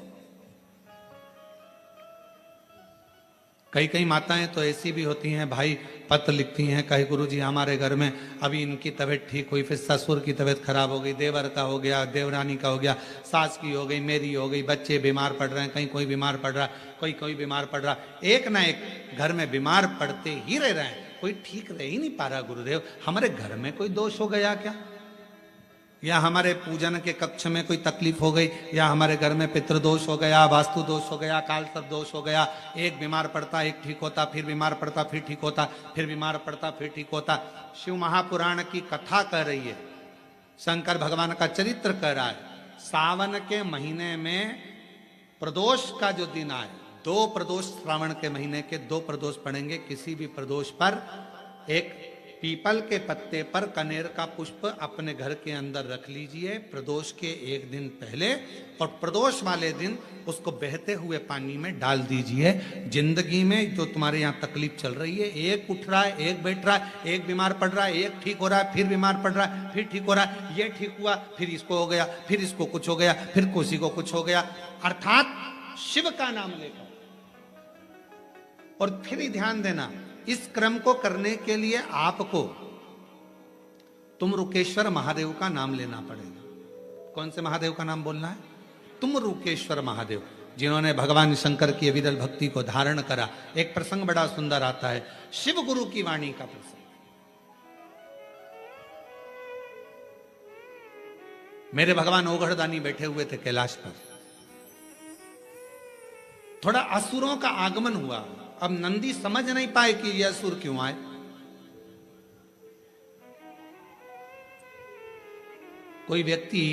कई कई माताएं तो ऐसी भी होती हैं, भाई पत्र लिखती हैं, कहे गुरुजी हमारे घर में अभी इनकी तबीयत ठीक हुई, फिर ससुर की तबीयत खराब हो गई, देवर का हो गया, देवरानी का हो गया, सास की हो गई, मेरी हो गई, बच्चे बीमार पड़ रहे हैं, कहीं कोई बीमार पड़ रहा, कोई बीमार पड़ रहा, एक ना एक घर में बीमार पड़ते ही रह रहे हैं, कोई ठीक रह ही नहीं पा रहा। गुरुदेव हमारे घर में कोई दोष हो गया क्या, या हमारे पूजन के कक्ष में कोई तकलीफ हो गई, या हमारे घर में पितृदोष हो गया, वास्तु दोष हो गया, काल सर्प दोष हो गया, एक बीमार पड़ता एक ठीक होता, फिर बीमार पड़ता फिर ठीक होता, फिर बीमार पड़ता फिर ठीक होता। शिव महापुराण की कथा कह रही है, शंकर भगवान का चरित्र कह रहा है। सावन के महीने में प्रदोष का जो दिन आए, 2 प्रदोष श्रावण के महीने के 2 प्रदोष पड़ेंगे, किसी भी प्रदोष पर एक पीपल के पत्ते पर कनेर का पुष्प अपने घर के अंदर रख लीजिए प्रदोष के एक दिन पहले, और प्रदोष वाले दिन उसको बहते हुए पानी में डाल दीजिए। जिंदगी में जो तुम्हारे यहाँ तकलीफ चल रही है, एक उठ रहा है, एक बैठ रहा है, एक बीमार पड़ रहा है, एक ठीक हो रहा है, फिर बीमार पड़ रहा है, फिर ठीक हो रहा है, ये ठीक हुआ, फिर इसको हो गया, फिर इसको कुछ हो गया, फिर किसी को कुछ हो गया, अर्थात शिव का नाम लेकर। और फिर ही ध्यान देना, इस क्रम को करने के लिए आपको तुम रुकेश्वर महादेव का नाम लेना पड़ेगा। कौन से महादेव का नाम बोलना है? तुम रुकेश्वर महादेव, जिन्होंने भगवान शंकर की अविरल भक्ति को धारण करा। एक प्रसंग बड़ा सुंदर आता है, शिव गुरु की वाणी का प्रसंग। मेरे भगवान ओघड़दानी बैठे हुए थे कैलाश पर, थोड़ा असुरों का आगमन हुआ। अब नंदी समझ नहीं पाए कि यह असुर क्यों आए। कोई व्यक्ति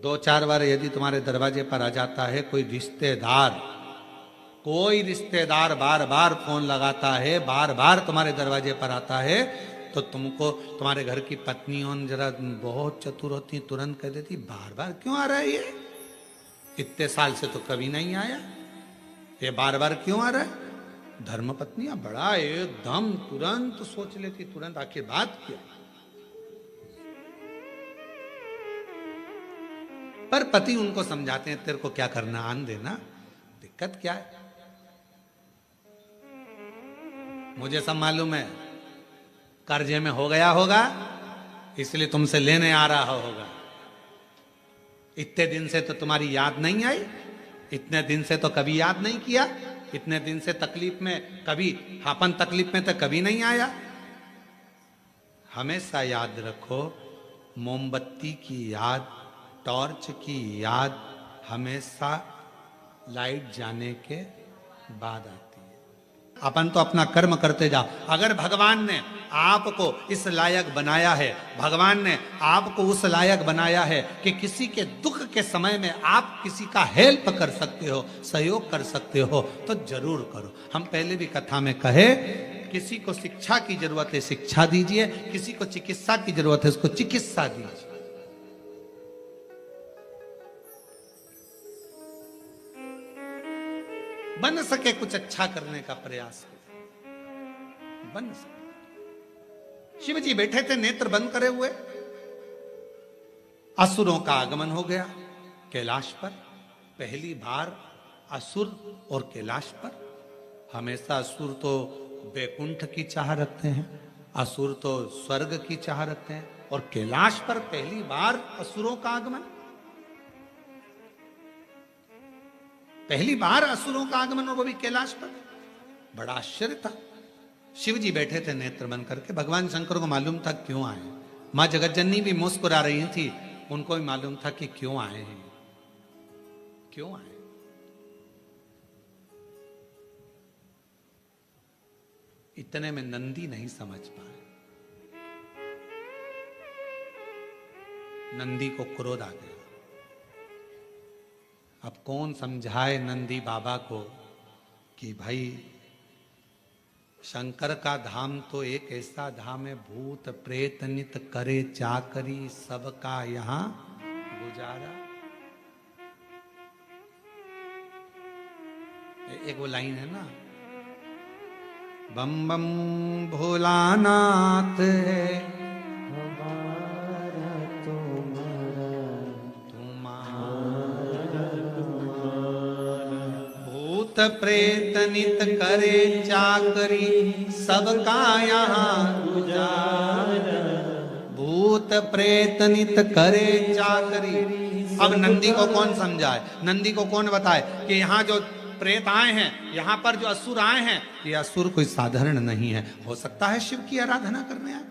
2-4 बार यदि तुम्हारे दरवाजे पर आ जाता है, कोई रिश्तेदार बार बार फोन लगाता है, बार बार तुम्हारे दरवाजे पर आता है, तो तुमको तुम्हारे घर की पत्नियों जरा बहुत चतुर होती, तुरंत कह देती बार बार क्यों आ रहा है ये, इतने साल से तो कभी नहीं आया, ये बार बार क्यों आ रहा है। धर्म पत्नियां बड़ा एकदम तुरंत सोच लेती, तुरंत आखिर बात क्या। पर पति उनको समझाते हैं, तेरे को क्या करना, आन देना, दिक्कत क्या है, मुझे सब मालूम है, कर्जे में हो गया होगा इसलिए तुमसे लेने आ रहा होगा, इतने दिन से तो तुम्हारी याद नहीं आई, इतने दिन से तो कभी याद नहीं किया, इतने दिन से तकलीफ में कभी, अपन तकलीफ में तो कभी नहीं आया। हमेशा याद रखो, मोमबत्ती की याद, टॉर्च की याद हमेशा लाइट जाने के बाद आती है। अपन तो अपना कर्म करते जाओ। अगर भगवान ने आपको इस लायक बनाया है, भगवान ने आपको उस लायक बनाया है कि किसी के दुख के समय में आप किसी का हेल्प कर सकते हो, सहयोग कर सकते हो, तो जरूर करो। हम पहले भी कथा में कहे, किसी को शिक्षा की जरूरत है शिक्षा दीजिए, किसी को चिकित्सा की जरूरत है उसको चिकित्सा दीजिए। बन सके कुछ अच्छा करने का प्रयास बन सके। शिव जी बैठे थे नेत्र बंद करे हुए, असुरों का आगमन हो गया कैलाश पर। पहली बार असुर और कैलाश पर। हमेशा असुर तो बैकुंठ की चाह रखते हैं, असुर तो स्वर्ग की चाह रखते हैं, और कैलाश पर पहली बार असुरों का आगमन। पहली बार असुरों का आगमन और वो भी कैलाश पर। बड़ा आश्चर्य था। शिव जी बैठे थे नेत्र बंद करके। भगवान शंकर को मालूम था क्यों आए। मां जगतजननी भी मुस्कुरा रही थी, उनको भी मालूम था कि क्यों आए हैं, क्यों आए। इतने में नंदी नहीं समझ पाए। नंदी को क्रोध आ गया। अब कौन समझाए नंदी बाबा को कि भाई शंकर का धाम तो एक ऐसा धाम है, भूत प्रेत नित करे चाकरी, सबका यहां गुजारा। एक वो लाइन है ना, बम बम भोलानाथ है हमारा भूत प्रेत नित करे चाकरी, सबका यहाँ गुजारा। भूत प्रेत नित करे चाकरी। अब नंदी को कौन समझाए, नंदी को कौन बताए कि यहाँ जो प्रेत आए हैं, यहाँ पर जो असुर आए हैं, ये असुर कोई साधारण नहीं है। हो सकता है शिव की आराधना करने आए।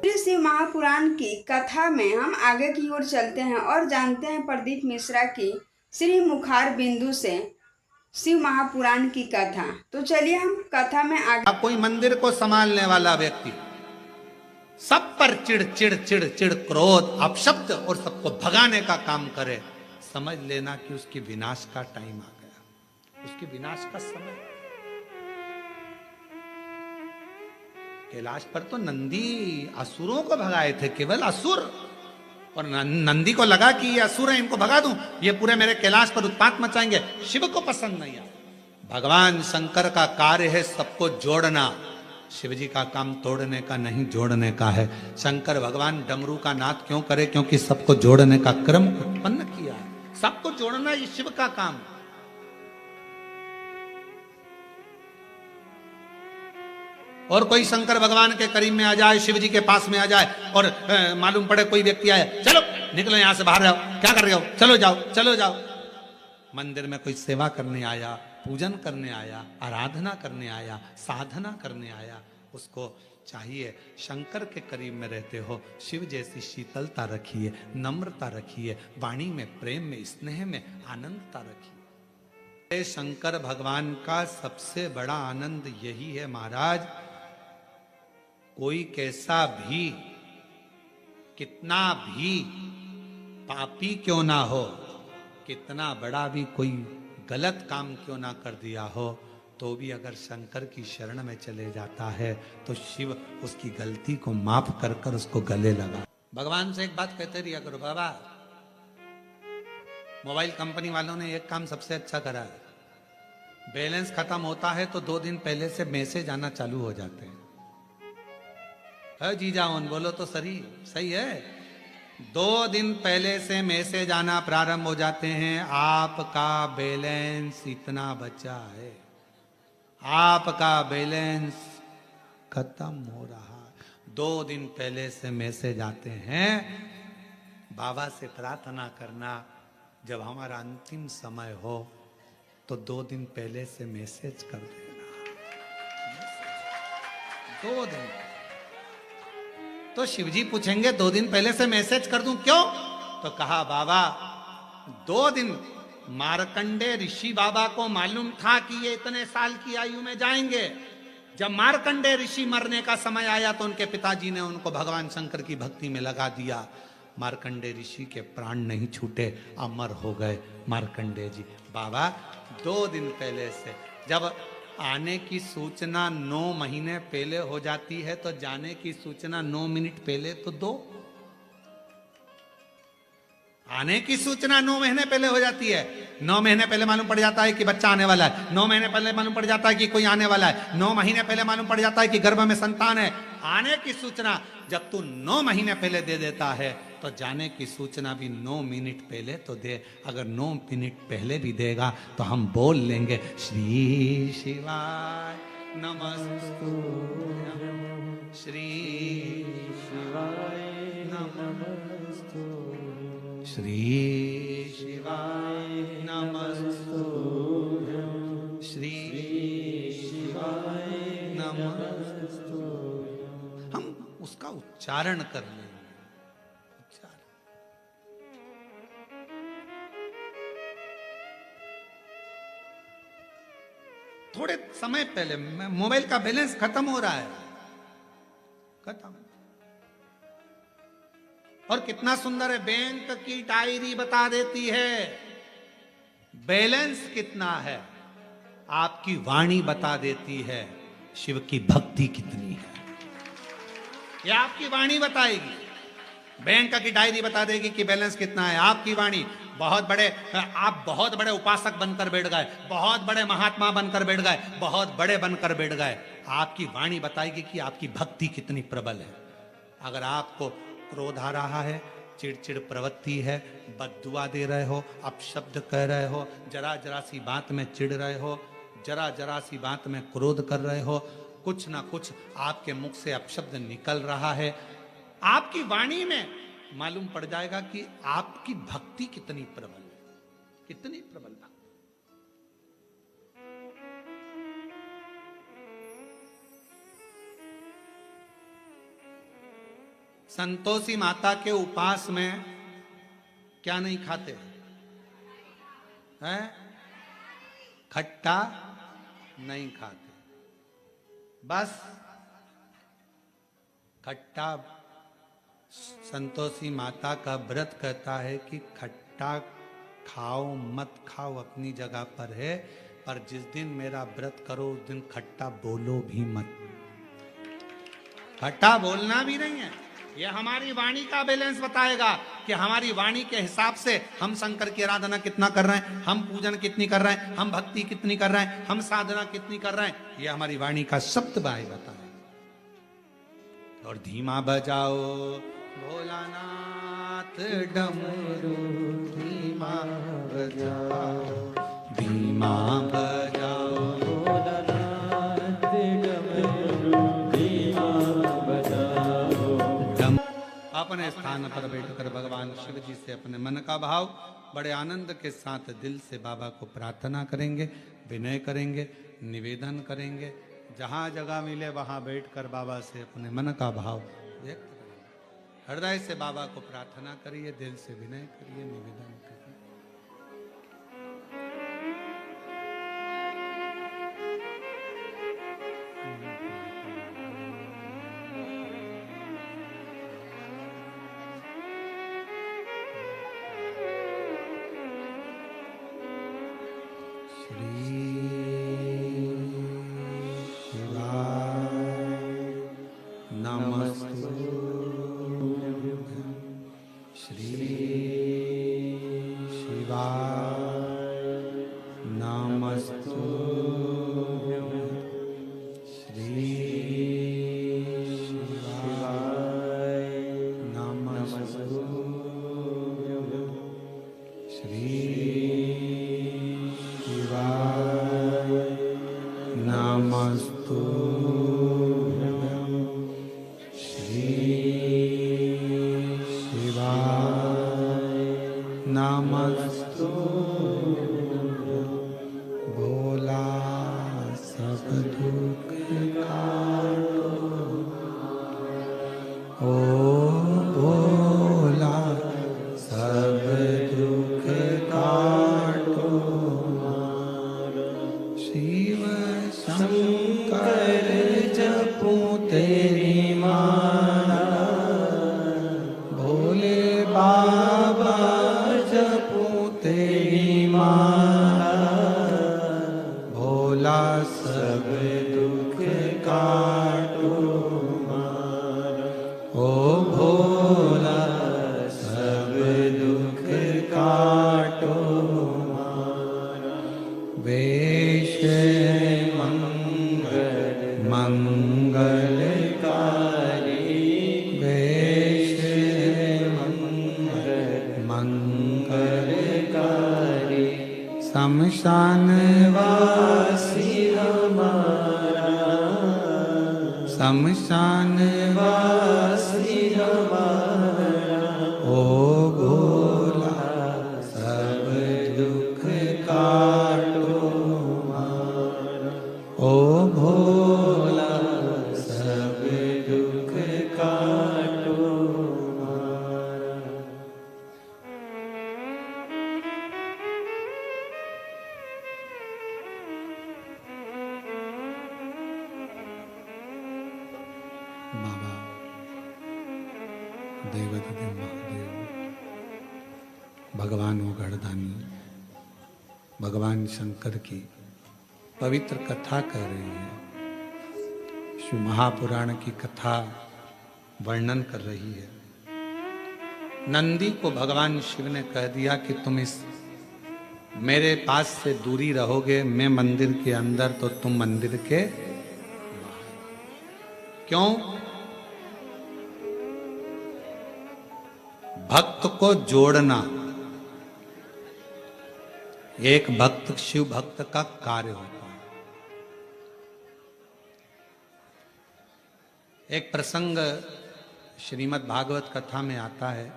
श्री शिव महापुराण की कथा में हम आगे की ओर चलते हैं और जानते हैं प्रदीप मिश्रा की श्री मुखार बिंदु से शिव महापुराण की कथा। तो चलिए हम कथा में आगे। कोई मंदिर को संभालने वाला व्यक्ति सब पर चिड़ चिड़ चिड़ चिड़ क्रोध अपशब्द और सबको भगाने का काम करे, समझ लेना कि उसकी विनाश का टाइम आ गया, उसकी विनाश का समय। कैलाश पर तो नंदी असुरों को भगाए थे, केवल असुर, और नंदी को लगा कि ये असुर है, इनको भगा दूं, ये पूरे मेरे कैलाश पर उत्पात मचाएंगे। शिव को पसंद नहीं आया। भगवान शंकर का कार्य है सबको जोड़ना, शिव जी का काम तोड़ने का नहीं, जोड़ने का है। शंकर भगवान डमरू का नाद क्यों करे? क्योंकि सबको जोड़ने का क्रम उत्पन्न किया है। सबको जोड़ना ये शिव का काम। और कोई शंकर भगवान के करीब में आ जाए, शिव जी के पास में आ जाए और मालूम पड़े कोई व्यक्ति आए, चलो निकलो यहां से, बाहर जाओ, क्या कर रहे हो, चलो जाओ चलो जाओ। मंदिर में कोई सेवा करने आया, पूजन करने आया, आराधना करने आया, साधना करने आया, उसको चाहिए शंकर के करीब में रहते हो, शिव जैसी शीतलता रखिए, नम्रता रखिए, वाणी में प्रेम में स्नेह में आनंदता रखिए। शंकर भगवान का सबसे बड़ा आनंद यही है महाराज, कोई कैसा भी, कितना भी पापी क्यों ना हो, कितना बड़ा भी कोई गलत काम क्यों ना कर दिया हो, तो भी अगर शंकर की शरण में चले जाता है तो शिव उसकी गलती को माफ कर कर उसको गले लगा। भगवान से एक बात कहते रहिए करो, बाबा मोबाइल कंपनी वालों ने एक काम सबसे अच्छा करा है, बैलेंस खत्म होता है तो 2 दिन पहले से मैसेज आना चालू हो जाते हैं। जीजा उन बोलो तो सही है, 2 दिन पहले से मैसेज आना प्रारंभ हो जाते हैं, आपका बैलेंस इतना बचा है, आपका बैलेंस खत्म हो रहा है। 2 दिन पहले से मैसेज आते हैं। बाबा से प्रार्थना करना, जब हमारा अंतिम समय हो तो 2 दिन पहले से मैसेज कर देना। 2 दिन तो शिवजी पूछेंगे 2 दिन पहले से मैसेज कर दूं क्यों? तो कहा बाबा 2 दिन मार्कंडे ऋषि बाबा को मालूम था कि ये इतने साल की आयु में जाएंगे। जब मार्कंडे ऋषि मरने का समय आया तो उनके पिताजी ने उनको भगवान शंकर की भक्ति में लगा दिया। मार्कंडे ऋषि के प्राण नहीं छूटे, अमर हो गए मार्कंडे जी। बाबा 2 दिन पहले से, जब आने की सूचना 9 महीने पहले हो जाती है तो जाने की सूचना 9 मिनट पहले तो दो। आने की सूचना 9 महीने पहले हो जाती है। 9 महीने पहले मालूम पड़ जाता है कि बच्चा आने वाला है। 9 महीने पहले मालूम पड़ जाता है कि कोई आने वाला है। 9 महीने पहले मालूम पड़ जाता है कि गर्भ में संतान है। आने की सूचना जब तू 9 महीने पहले दे देता है तो जाने की सूचना भी 9 मिनट पहले तो दे। अगर 9 मिनट पहले भी देगा तो हम बोल लेंगे श्री शिवाय नमस्तुभ्यं, श्री शिवाय नमस्तुभ्यं, श्री शिवाय नमस्तुभ्यं, श्री शिवाय नमस्तुभ्यं। हम उसका उच्चारण कर लेंगे। थोड़े समय पहले मोबाइल का बैलेंस खत्म हो रहा है, खत्म। और कितना सुंदर है, बैंक की डायरी बता देती है बैलेंस कितना है। आपकी वाणी बता देती है शिव की भक्ति कितनी है। ये आपकी वाणी बताएगी। बैंक की डायरी बता देगी कि बैलेंस कितना है। आपकी वाणी, बहुत बड़े, आप बहुत बड़े उपासक बनकर बैठ गए, बहुत बड़े महात्मा बनकर बैठ गए, बहुत बड़े बनकर बैठ गए, आपकी वाणी बताएगी कि आपकी भक्ति कितनी प्रबल है। अगर आपको क्रोध आ रहा है, चिड़चिड़ प्रवृत्ति है, बद्दुआ दे रहे हो, अपशब्द कह रहे हो, जरा जरा सी बात में चिढ़ रहे हो, जरा जरा सी बात में क्रोध कर रहे हो, कुछ ना कुछ आपके मुख से अपशब्द निकल रहा है, आपकी वाणी में मालूम पड़ जाएगा कि आपकी भक्ति कितनी प्रबल है, कितनी प्रबल भक्ति। संतोषी माता के उपास में क्या नहीं खाते हैं? खट्टा नहीं खाते, बस खट्टा। संतोषी माता का व्रत कहता है कि खट्टा खाओ मत खाओ अपनी जगह पर है, पर जिस दिन मेरा व्रत करो उस दिन खट्टा बोलो भी मत। खट्टा बोलना भी नहीं है। यह हमारी वाणी का बैलेंस बताएगा कि हमारी वाणी के हिसाब से हम शंकर की आराधना कितना कर रहे हैं, हम पूजन कितनी कर रहे हैं, हम भक्ति कितनी कर रहे हैं, हम साधना कितनी कर रहे हैं। यह हमारी वाणी का शब्द बाई बताएगा। और धीमा बजाओ भोलानाथ डमरू, धीमा बजाओ, धीमा बजाओ भोलानाथ डमरू, धीमा बजाओ। अपने स्थान पर बैठकर भगवान शिव जी से अपने मन का भाव बड़े आनंद के साथ दिल से बाबा को प्रार्थना करेंगे, विनय करेंगे, निवेदन करेंगे। जहाँ जगह मिले वहाँ बैठकर बाबा से अपने मन का भाव व्यक्त करेंगे। हृदय से बाबा को प्रार्थना करिए, दिल से विनय करिए, निवेदन करिए। सब दुख काटो, कर जपूं तेरी माला, भोले बाबा जपूं तेरी माला, भोला सब दुख काटो मारा। ओ भोला सब दुख काटो मारा। वेश मंगल मंगलकारी, वेश मंगलकारी, शमशान वासी हमारा, शमशान वासी हमारा। ओ भोला सब दुख काटो मारा। ओ भोला सब दुख काटो मारा। बाबा देवदत्त महादेव भगवान गढ़दानी भगवान शंकर की पवित्र कथा कह रही है। शिव महापुराण की कथा वर्णन कर रही है। नंदी को भगवान शिव ने कह दिया कि तुम इस मेरे पास से दूरी रहोगे, मैं मंदिर के अंदर तो तुम मंदिर के बाहर। क्यों? भक्त को जोड़ना एक भक्त शिव भक्त का कार्य होता है। एक प्रसंग श्रीमद् भागवत कथा में आता है।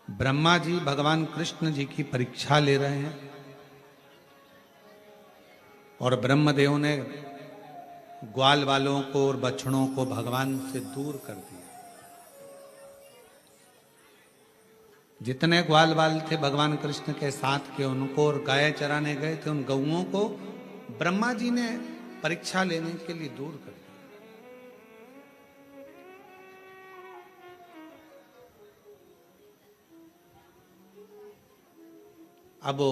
ब्रह्मा जी भगवान कृष्ण जी की परीक्षा ले रहे हैं और ब्रह्मदेव ने ग्वाल वालों को और बछड़ों को भगवान से दूर कर दिया। जितने ग्वाल वाल थे भगवान कृष्ण के साथ के, उनको और गाय चराने गए थे, उन गौओं को ब्रह्मा जी ने परीक्षा लेने के लिए दूर कर दिया। अब वो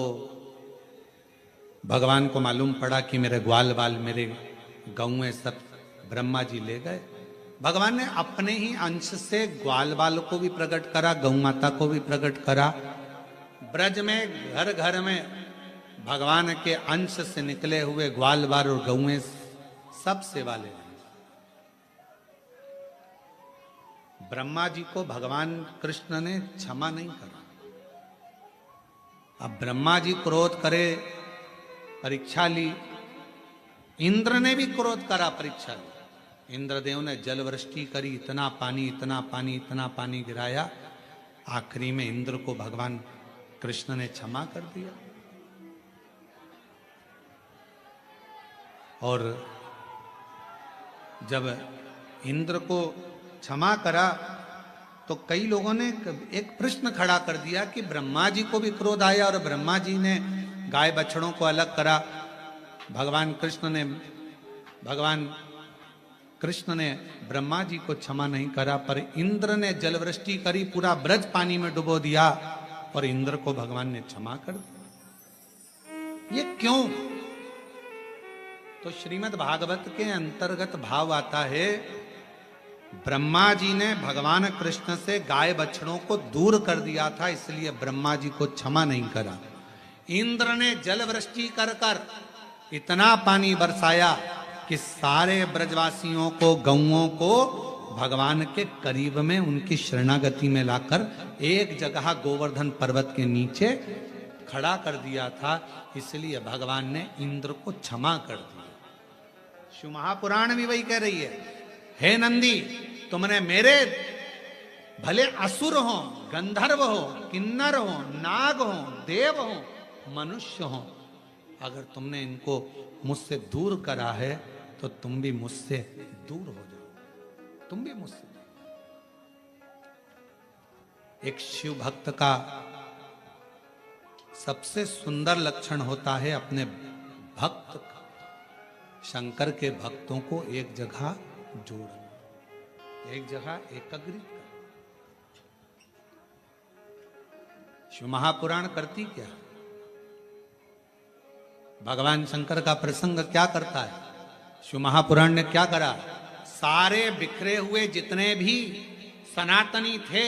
भगवान को मालूम पड़ा कि मेरे ग्वाल वाल, मेरे गौएं सब ब्रह्मा जी ले गए। भगवान ने अपने ही अंश से ग्वाल वाल को भी प्रकट करा, गौ माता को भी प्रकट करा। ब्रज में घर घर में भगवान के अंश से निकले हुए ग्वाल वाल और गौएं सब सेवा ले रहे। ब्रह्मा जी को भगवान कृष्ण ने क्षमा नहीं करा। अब ब्रह्मा जी क्रोध करे, परीक्षा ली। इंद्र ने भी क्रोध करा, परीक्षा ली। इंद्रदेव ने जल वृष्टि करी, इतना पानी इतना पानी इतना पानी गिराया। आखिरी में इंद्र को भगवान कृष्ण ने क्षमा कर दिया। और जब इंद्र को क्षमा करा तो कई लोगों ने एक प्रश्न खड़ा कर दिया कि ब्रह्मा जी को भी क्रोध आया और ब्रह्मा जी ने गाय बछड़ों को अलग करा। भगवान कृष्ण ने ब्रह्मा जी को क्षमा नहीं करा, पर इंद्र ने जलवृष्टि करी, पूरा ब्रज पानी में डुबो दिया और इंद्र को भगवान ने क्षमा कर दिया। ये क्यों? तो श्रीमद् भागवत के अंतर्गत भाव आता है, ब्रह्मा जी ने भगवान कृष्ण से गाय बछड़ों को दूर कर दिया था, इसलिए ब्रह्मा जी को क्षमा नहीं करा। इंद्र ने जलवृष्टि कर कर इतना पानी बरसाया कि सारे ब्रजवासियों को, गौओं को भगवान के करीब में उनकी शरणागति में लाकर एक जगह गोवर्धन पर्वत के नीचे खड़ा कर दिया था। इसलिए भगवान ने इंद्र को क्षमा कर दिया। शिव महापुराण भी वही कह रही है, हे नंदी, तुमने मेरे भले असुर हो, गंधर्व हो, किन्नर हो, नाग हो, देव हो, मनुष्य हो, अगर तुमने इनको मुझसे दूर करा है तो तुम भी मुझसे दूर हो जाओ, तुम भी मुझसे। एक शिव भक्त का सबसे सुंदर लक्षण होता है अपने भक्त का, शंकर के भक्तों को एक जगह जोड़ना, एक जगह एकत्रित करना। शिव महापुराण करती क्या? भगवान शंकर का प्रसंग क्या करता है? शिव महापुराण ने क्या करा? सारे बिखरे हुए जितने भी सनातनी थे,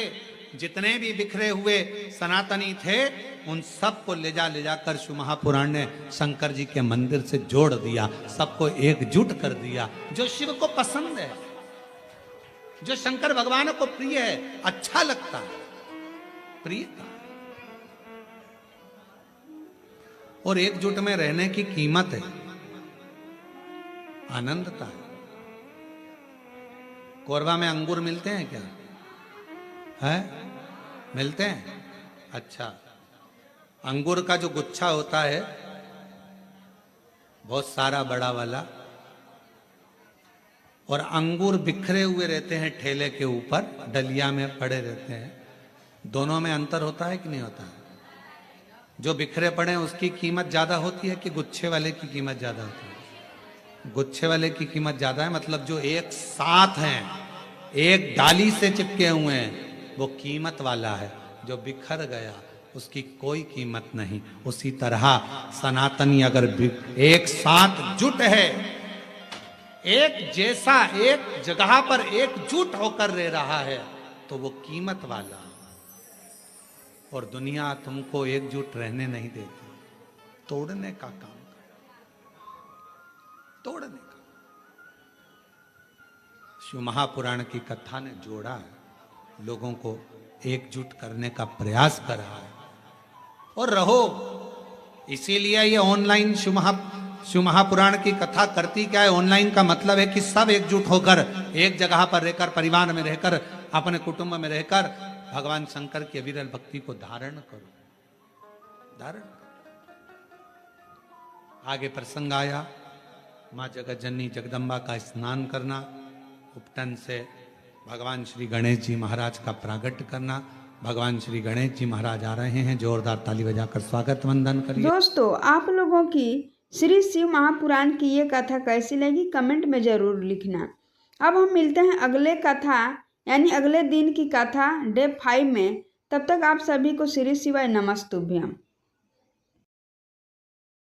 जितने भी बिखरे हुए सनातनी थे, उन सबको ले जाकर शिव महापुराण ने शंकर जी के मंदिर से जोड़ दिया, सबको एकजुट कर दिया। जो शिव को पसंद है, जो शंकर भगवान को प्रिय है, अच्छा लगता है, प्रिय था। और एकजुट में रहने की कीमत है, आनंदता है। कोरबा में अंगूर मिलते हैं क्या? है? मिलते हैं? अच्छा, अंगूर का जो गुच्छा होता है बहुत सारा बड़ा वाला, और अंगूर बिखरे हुए रहते हैं ठेले के ऊपर, डलिया में पड़े रहते हैं। दोनों में अंतर होता है कि नहीं होता है? जो बिखरे पड़े हैं उसकी कीमत ज्यादा होती है कि गुच्छे वाले की कीमत ज्यादा होती है? गुच्छे वाले की कीमत ज्यादा है, मतलब जो एक साथ हैं, एक डाली से चिपके हुए हैं, वो कीमत वाला है। जो बिखर गया उसकी कोई कीमत नहीं। उसी तरह सनातनी अगर एक साथ जुट है, एक जैसा एक जगह पर एकजुट होकर रह रहा है, तो वो कीमत वाला। और दुनिया तुमको एकजुट रहने नहीं देती, तोड़ने का काम कर, तोड़ने का। शिव महापुराण की कथा ने जोड़ा है, लोगों को एकजुट करने का प्रयास कर रहा है। और रहो, इसीलिए ये ऑनलाइन शिव महापुराण की कथा करती क्या है? ऑनलाइन का मतलब है कि सब एकजुट होकर एक जगह पर रहकर, परिवार में रहकर, अपने कुटुंब में रहकर भगवान शंकर की अविरल भक्ति को धारण करो, धारण करो। आगे प्रसंग आया, मां जगत जननी जगदम्बा का स्नान करना, उपटन से भगवान श्री गणेश जी महाराज का प्रागट्य करना। भगवान श्री गणेश जी महाराज आ रहे हैं, जोरदार ताली बजाकर स्वागत वंदन करिए। दोस्तों, आप लोगों की श्री शिव महापुराण की ये कथा कैसी लगी कमेंट में जरूर लिखना। अब हम मिलते हैं अगले कथा यानी अगले दिन की कथा डे 5 में। तब तक आप सभी को श्री शिवाय नमस्तुभ्यम।